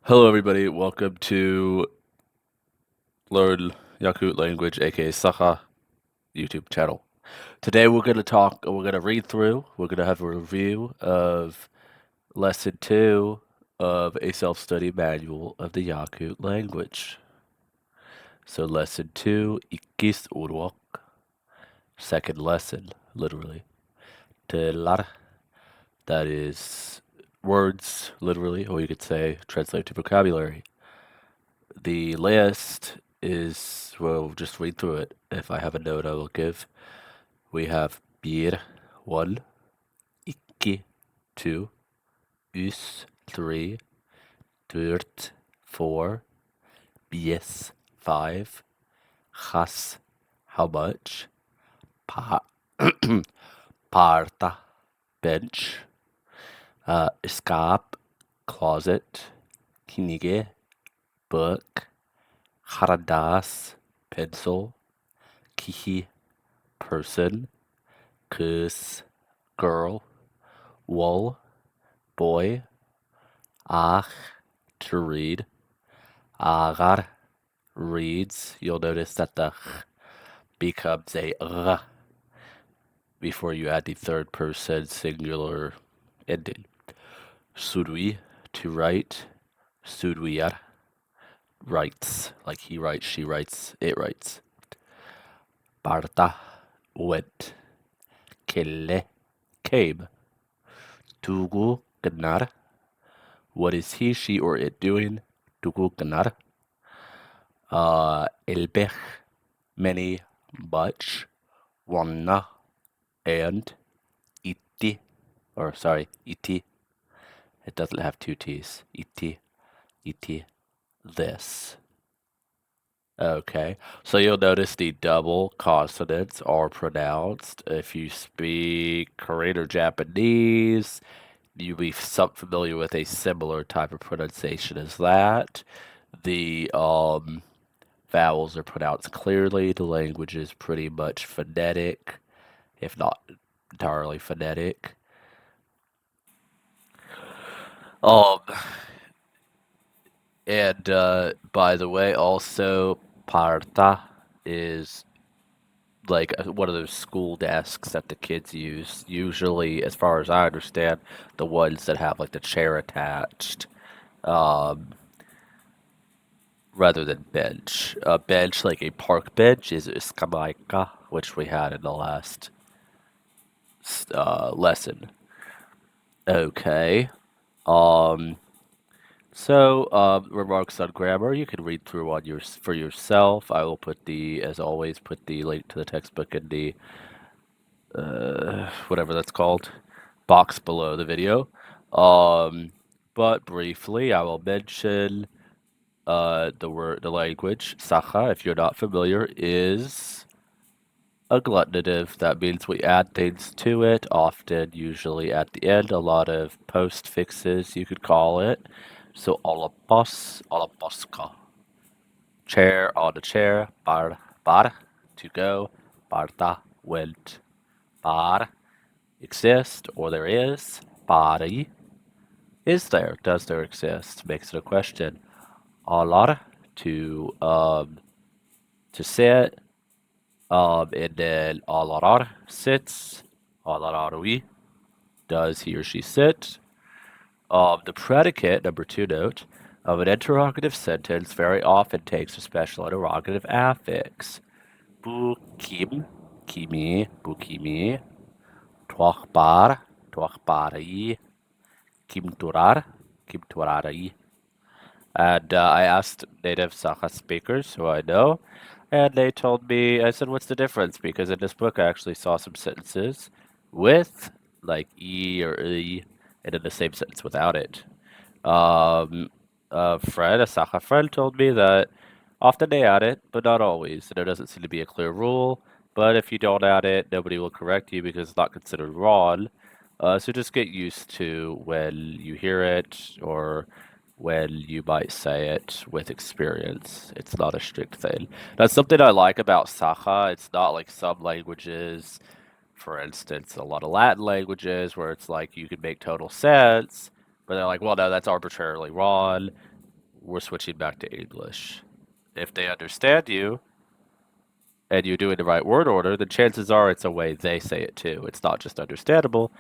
Hello, everybody. Welcome to Learn Yakut Language, aka Sakha YouTube channel. Today we're going to read through, we're going to have a review of Lesson 2 of a self-study manual of the Yakut language. So Lesson 2, Ikis Urwak, second lesson, literally. Telar, that is words, literally, or you could say translate to vocabulary. The list is, we'll just read through it. If I have a note, I will give. We have bir, 1, iki, 2, us, 3, dört, 4, bies, 5, has, how much, pa, parta, bench, skap, closet, kinige, book, haradas, pencil, kihi, person, kus, girl, wool, boy, ach, to read, agar, reads. You'll notice that the ch becomes a r before you add the third person singular ending. Sudwi, to write, sudwiyar, writes, like he writes, she writes, it writes. Parta, went. Kelle, came. Tugu, gnar. What is he, she, or it doing? Tugu, gnar. Elbech, many, much. Wanna, and. Iti, or sorry, iti. It doesn't have two T's. Iti, iti, this. Okay, so you'll notice the double consonants are pronounced. If you speak Korean or Japanese, you'll be familiar with a similar type of pronunciation as that. The vowels are pronounced clearly. The language is pretty much phonetic, if not entirely phonetic. Um, and by the way, also parta is like one of those school desks that the kids use. Usually, as far as I understand, the ones that have like the chair attached, um, rather than bench. A bench, like a park bench, is iskamaika, which we had in the last lesson. Okay. Um, remarks on grammar, you can read through on for yourself. I will put as always, put the link to the textbook in the whatever that's called, box below the video. But briefly, I will mention the language. Sakha, if you're not familiar, is a glutinative. That means we add things to it, often, usually at the end, a lot of postfixes, you could call it. So olapos, olaposka. Chair, on the chair, bar, to go, barta, went, bar, exist, or there is, body, is there, does there exist, makes it a question. Alar, to sit, and then alarar, sits, alararui, does he or she sit. The predicate, number 2 note, of an interrogative sentence very often takes a special interrogative affix. Bukim, kimi, bukimi, tuakbar, tuakbari, kimturar, kimturari. And I asked native Sakha speakers who I know, and they told me, I said, what's the difference? Because in this book, I actually saw some sentences with like E or E, and in the same sentence without it. A Sakha friend, told me that often they add it, but not always. There doesn't seem to be a clear rule, but if you don't add it, nobody will correct you because it's not considered wrong. So just get used to when you hear it or when you might say it with experience. It's not a strict thing. That's something I like about Sakha. It's not like some languages, for instance, a lot of Latin languages where it's like you can make total sense, but they're like, well, no, that's arbitrarily wrong. we're switching back to English. If they understand you and you're doing the right word order, then chances are it's a way they say it too. It's not just understandable,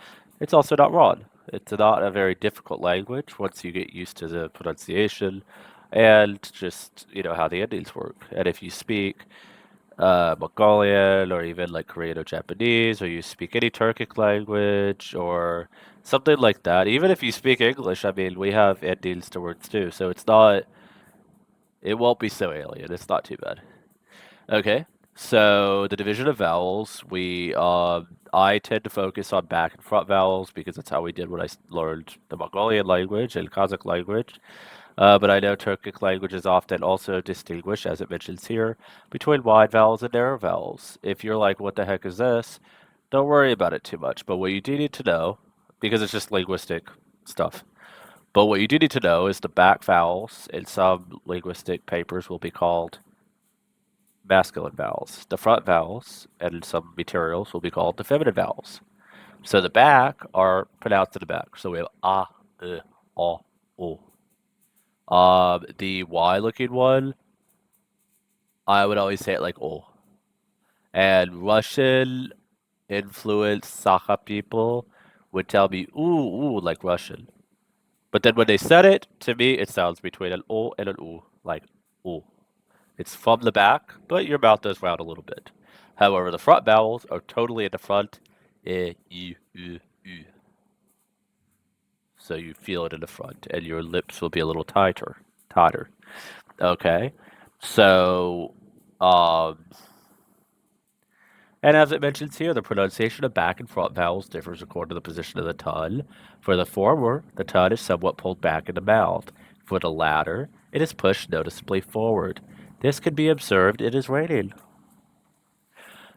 it's also not wrong. It's not a very difficult language once you get used to the pronunciation and just, how the endings work. And if you speak Mongolian or even like Korean or Japanese, or you speak any Turkic language or something like that, even if you speak English, I mean, we have endings to words too, so it won't be so alien. It's not too bad. Okay, so the division of vowels, I tend to focus on back and front vowels because that's how we did when I learned the Mongolian language and Kazakh language. But I know Turkic language is often also distinguished, as it mentions here, between wide vowels and narrow vowels. If you're like, what the heck is this? Don't worry about it too much. But what you do need to know, because it's just linguistic stuff, but what you do need to know is the back vowels in some linguistic papers will be called masculine vowels. The front vowels and some materials will be called the feminine vowels. So the back are pronounced in the back. So we have o. The Y looking one, I would always say it like o. And Russian influenced Sakha people would tell me ooh like Russian. But then when they said it, to me it sounds between an o and an oo, like ooh. It's from the back, but your mouth does round a little bit. However, the front vowels are totally in the front. E, I, U, U. So you feel it in the front, and your lips will be a little tighter. Okay. So, um, and as it mentions here, the pronunciation of back and front vowels differs according to the position of the tongue. For the former, the tongue is somewhat pulled back in the mouth. For the latter, it is pushed noticeably forward. This can be observed in his writing.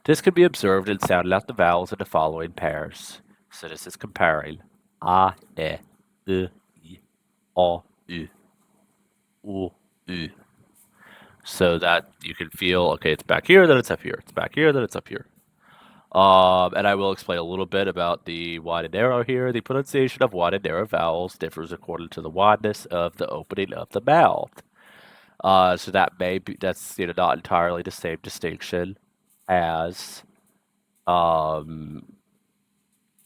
This can be observed in sounding out the vowels in the following pairs. So this is comparing a, e, I, o, u, u. So that you can feel, okay, it's back here, then it's up here. It's back here, then it's up here. And I will explain a little bit about the wide and narrow here. The pronunciation of wide and narrow vowels differs according to the wideness of the opening of the mouth. So that's not entirely the same distinction as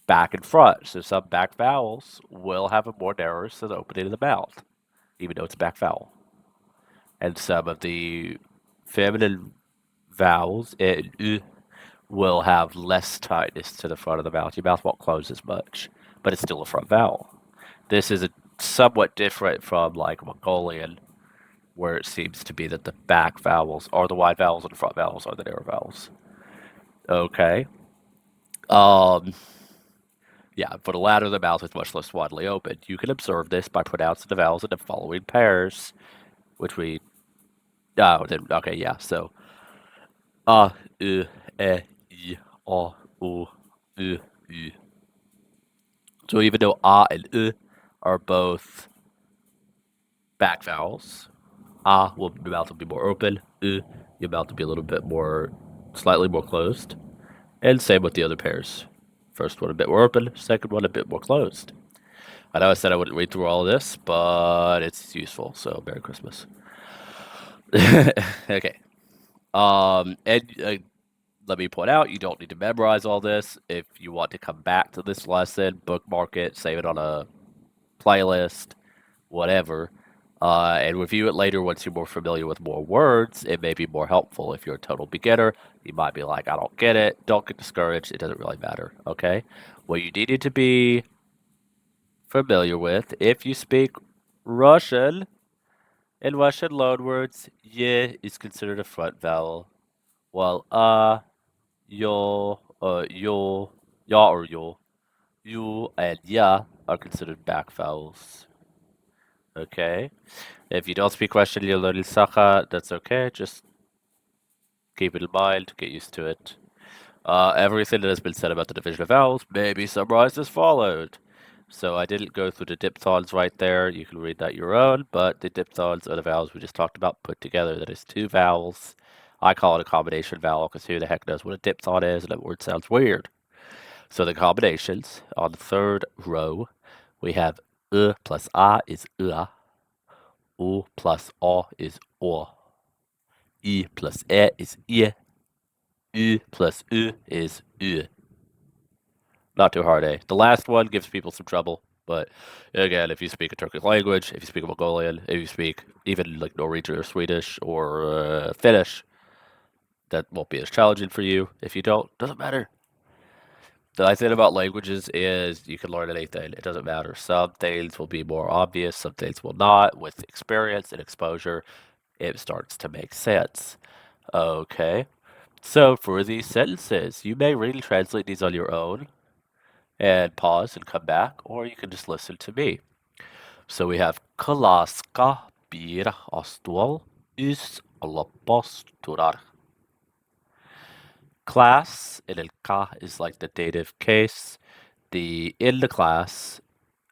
back and front. So some back vowels will have a more narrow to the opening of the mouth, even though it's a back vowel. And some of the feminine vowels will have less tightness to the front of the mouth. Your mouth won't close as much, but it's still a front vowel. This is somewhat different from like Mongolian, where it seems to be that the back vowels are the wide vowels and the front vowels are the narrow vowels. Okay. Yeah, for the latter, the mouth is much less widely open. You can observe this by pronouncing the vowels in the following pairs, which we. Oh, then, okay, yeah. So, e, I, o, u, u. So even though and are both back vowels, your mouth will be more open. Your mouth will be a little bit more, slightly more closed. And same with the other pairs. First one a bit more open, second one a bit more closed. I know I said I wouldn't read through all of this, but it's useful, so Merry Christmas. Okay. And let me point out, you don't need to memorize all this. If you want to come back to this lesson, bookmark it, save it on a playlist, whatever, and review it later once you're more familiar with more words. It may be more helpful. If you're a total beginner, you might be like, I don't get it. Don't get discouraged. It doesn't really matter, okay? What you needed to be familiar with, if you speak Russian, in Russian loanwords, y is considered a front vowel, while yo, ya or yo, you and ya are considered back vowels. Okay? If you don't speak Russian, you're learning Sakha, that's okay. Just keep it in mind, get used to it. Everything that has been said about the division of vowels may be summarized as followed. So I didn't go through the diphthongs right there. You can read that your own, but the diphthongs are the vowels we just talked about put together. That is two vowels. I call it a combination vowel because who the heck knows what a diphthong is, and that word sounds weird. So the combinations, on the third row, we have plus a is U plus O is O. I plus E is I. U plus U is U. Not too hard, eh? The last one gives people some trouble, but again, if you speak a Turkish language, if you speak Mongolian, if you speak even like Norwegian or Swedish or Finnish, that won't be as challenging for you. If you don't, doesn't matter. The nice thing about languages is you can learn anything. It doesn't matter. Some things will be more obvious, some things will not. With experience and exposure, it starts to make sense. Okay. So for these sentences, you may read and translate these on your own and pause and come back, or you can just listen to me. So we have Kalaska bir astval is alaposturar. Class in el ka is like the dative case. The in the class,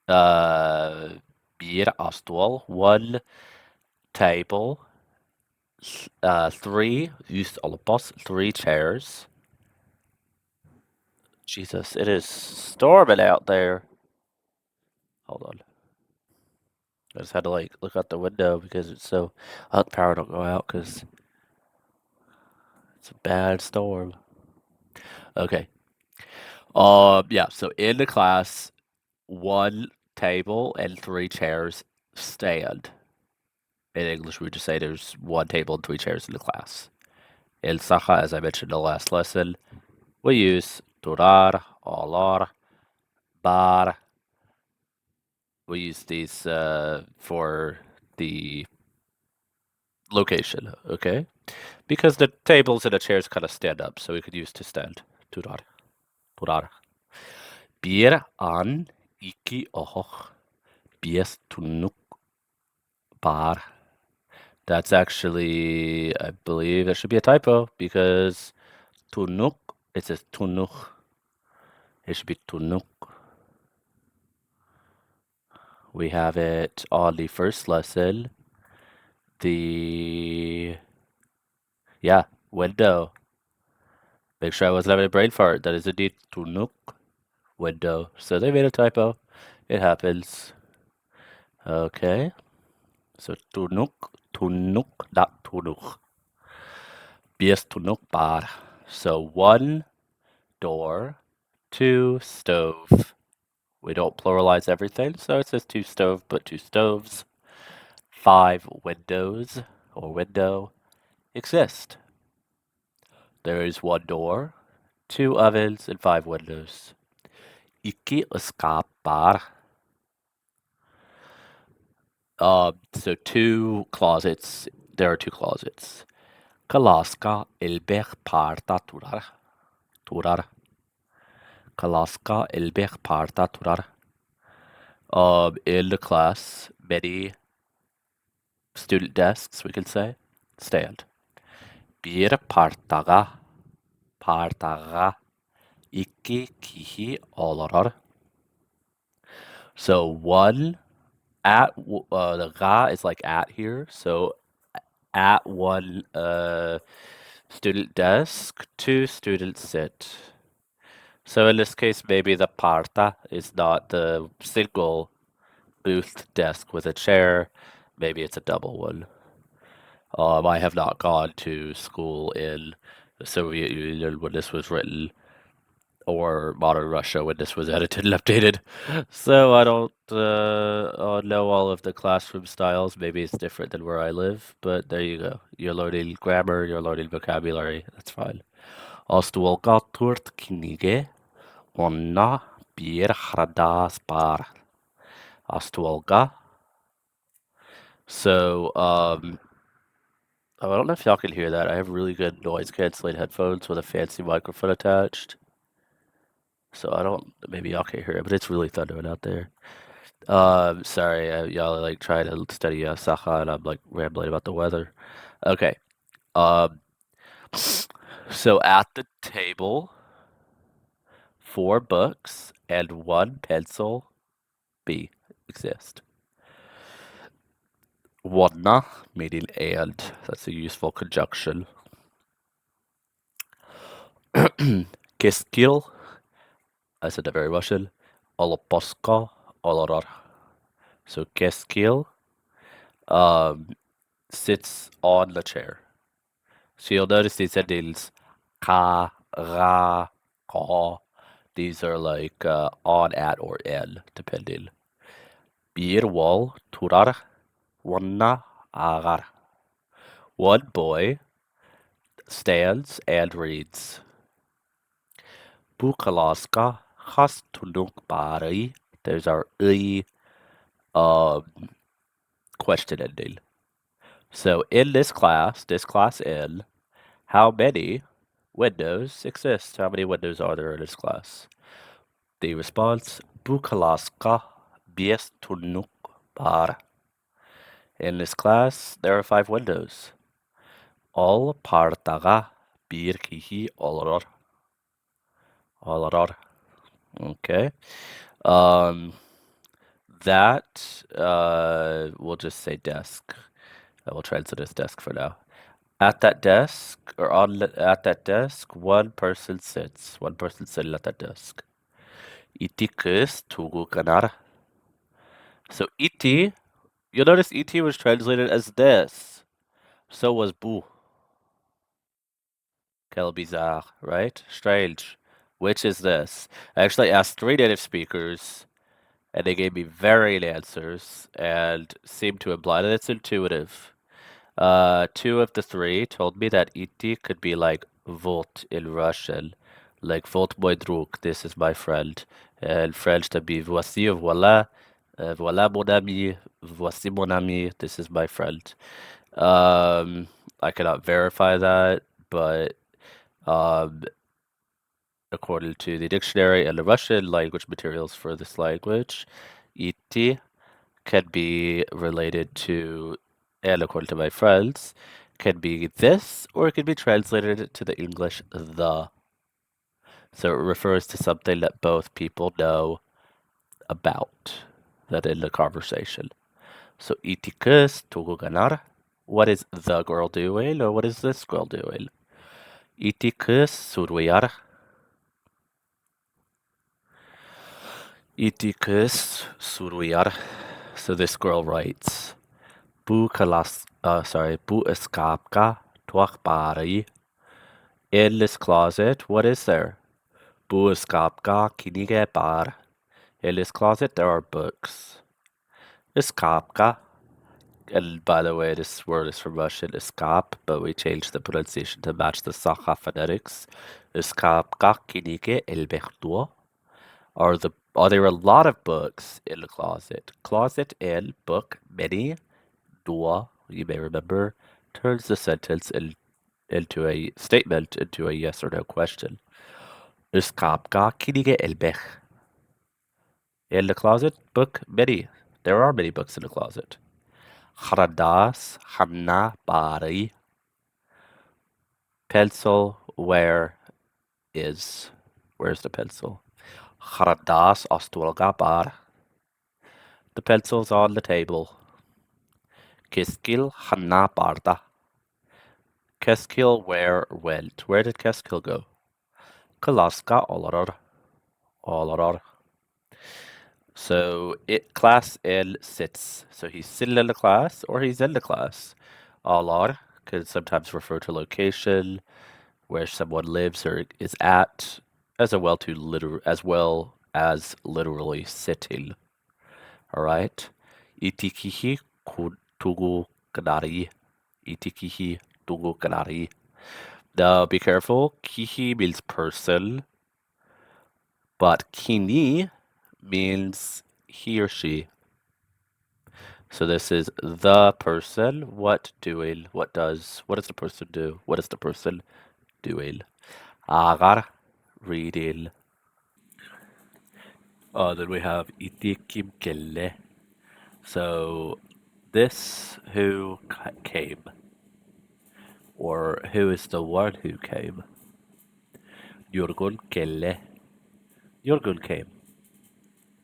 bir astval, one table, three is alapos, three chairs. Jesus, it is storming out there. Hold on. I just had to like look out the window because it's so. I hope the power don't go out because it's a bad storm. Okay. Yeah. So in the class, one table and three chairs stand. In English, we just say there's one table and three chairs in the class. In Sakha, as I mentioned in the last lesson, we use durar, olar, bar. We use these for the location, okay? Because the tables and the chairs kind of stand up, so we could use to stand. Durar, durar. Bir an iki oh bies tunuk bar. That's actually, I believe, it should be a typo because tunuk, it says tunuk. It should be tunuk. We have it on the first lesson. Yeah, window. Make sure I wasn't having a brain fart. That is indeed tunuk, window. So they made a typo. It happens. Okay. So tunuk, not tunuk. Bies tunuk bar. So one door, two stove. We don't pluralize everything, so it says two stove, but two stoves. Five windows or window exist. There is one door, two ovens, and five windows. Iki escapar. So two closets. There are two closets. Kalaska elbech parta turar. Turar. Kalaska elbech parta turar. In the class, many student desks, we can say, stand. Bir partaga. Partaga. Iki kihi olarar. So one at the ga is like at here. So at one student desk, two students sit. So in this case, maybe the parta is not the single booth desk with a chair. Maybe it's a double one. I have not gone to school in the Soviet Union when this was written, or modern Russia when this was edited and updated. So I don't know all of the classroom styles. Maybe it's different than where I live, but there you go. You're learning grammar, you're learning vocabulary. That's fine. Astolka turt knige onna bir hradas bar. Astolka. So, I don't know if y'all can hear that. I have really good noise canceling headphones with a fancy microphone attached. So I don't, maybe y'all can't hear it, but it's really thundering out there. Sorry, y'all are like trying to study Sakha, and I'm like rambling about the weather. Okay. So at the table, 4 books and 1 pencil B exist. Wana meaning and. That's a useful conjunction. Keskil, I said that very Russian. Oloposka, olorar. So keskil sits on the chair. So you'll notice these endings ka, ra, ka. These are like on, at, or in, depending. Bir wal turar wanna agar. One boy stands and reads. Bukalaska has tunuk bari. There's our um, question ending. So in this class N, how many windows exist? How many windows are there in this class? The response, Bukalaska bies tunuk bar. In this class, there are 5 windows. All partaga bir kihi oloror. Oloror. Okay. That, we'll just say desk. I will translate as desk for now. At that desk, or at that desk, one person sits. One person sitting at that desk. Iti kus tugu kanar. So iti, you'll notice iti was translated as this. So was bu. Quel bizarre, right? Strange. Which is this? I actually asked 3 native speakers, and they gave me varying answers, and seemed to imply that it's intuitive. 2 of the 3 told me that iti could be like "вот" in Russian, like "вот мой друг," this is my friend. In French, to be "voici, voilà," "voilà mon ami," "voici mon ami," this is my friend. I cannot verify that, but um, according to the dictionary and the Russian language materials for this language, iti can be related to, and according to my friends, can be this, or it can be translated to the English the. So it refers to something that both people know about, that in the conversation. So itikus tuguganar. What is the girl doing, or what is this girl doing? Itikus suruyar. Itikus suruyar. So this girl writes, Bu escapka tuakbari. In this closet, what is there? Bu escapka kinige bar. In this closet, there are books. Escapka. And by the way, this word is from Russian, escap, but we changed the pronunciation to match the Sakha phonetics. Escapka kinige elbechtua. Are there a lot of books in the closet? Closet and book, many. Dua, you may remember, turns the sentence into a statement, into a yes or no question. Iskapka kinige elbech. In the closet, book, many. There are many books in the closet. Haradas hamna bari. Pencil, where is? Where's the pencil? Haradas ostwalga bar. The pencil's on the table. Kiskil hanna barda. Keskil where went. Where did Keskil go? Kalaska oloror. Oloror. So class L sits. So he's sitting in the class or he's in the class. Olor could sometimes refer to location, where someone lives or is at, as well as literally sitting. All right. Itikihi tugu kanari. Itikihi tugu kanari. Now be careful. Kihi means person, but kini means he or she. So this is the person. What doing? What does? What does the person do? What is the person doing? Agar, reading. Then we have itikim kelle. So this who came, or who is the one who came? Yorgun kelle. Yorgun came.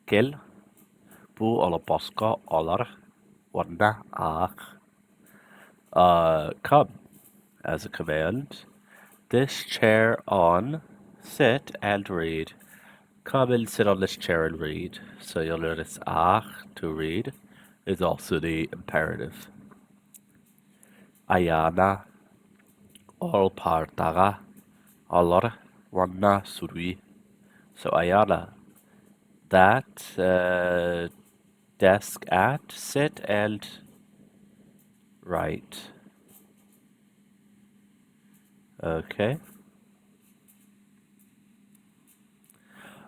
Kel, bu olaposka olar, warna ach. Come, as a command. This chair on, sit and read. Come and sit on this chair and read. So you'll notice ach to read, is also the imperative. Ayana olpartaga alor wanna suri. So Ayana, that desk at, sit and write. Okay.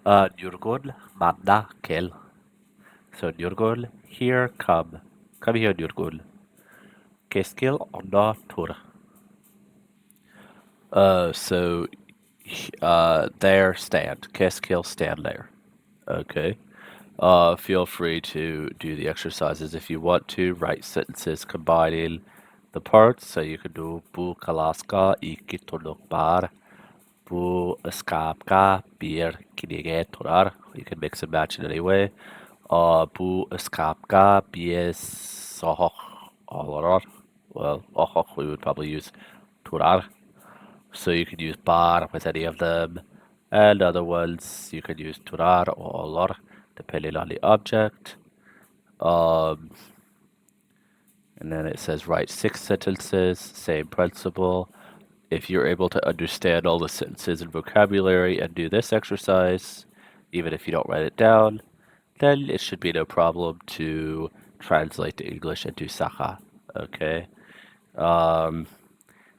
Nurgul manna kill. So Nurgul, here come. Come here, Nurgul. Keskil onna tur. So there, stand. Keskil, stand there. Okay. Feel free to do the exercises if you want to. Write sentences combining the parts. So you can do bu kalaska ikitonokbar, bu eskapka bir kinige torar. You can mix and match in any way. Bu eskapka bies sohoch olorar. Well, ohoch we would probably use torar. So you can use bar with any of them, and other ones you can use turar or olor, depending on the object. Um, and then it says write 6 sentences, same principle. If you're able to understand all the sentences and vocabulary and do this exercise, even if you don't write it down, then it should be no problem to translate to English and do Sakha. Okay? Um,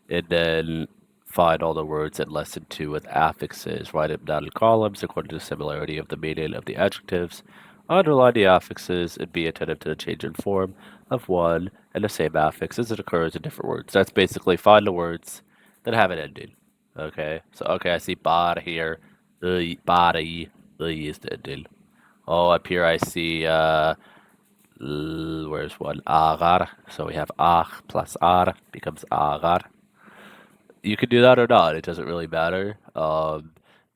and then find all the words in lesson 2 with affixes. Write them down in columns according to the similarity of the meaning of the adjectives. Underline the affixes and be attentive to the change in form of one and the same affix as it occurs in different words. That's basically find the words that have an ending. Okay, so I see bar here. Bari is the ending. Oh, up here I see where's one? Agar. So we have ach plus ar becomes agar. You can do that or not. It doesn't really matter.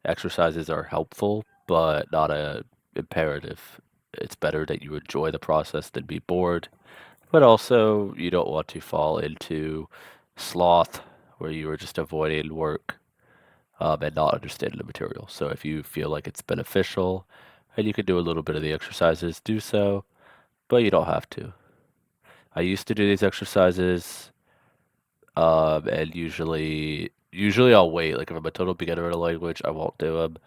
Exercises are helpful, but not a imperative. It's better that you enjoy the process than be bored. But also, you don't want to fall into sloth, where you are just avoiding work and not understanding the material. So if you feel like it's beneficial and you can do a little bit of the exercises, do so, but you don't have to. I used to do these exercises and usually I'll wait. Like if I'm a total beginner in a language, I won't do them.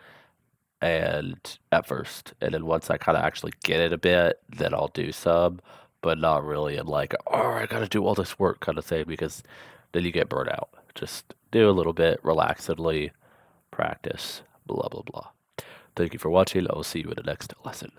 And at first, and then once I kind of actually get it a bit, then I'll do some, but not really in like, oh, I gotta do all this work kind of thing because then you get burnt out. Just do a little bit, relaxedly practice, blah blah blah. Thank you for watching. I will see you in the next lesson.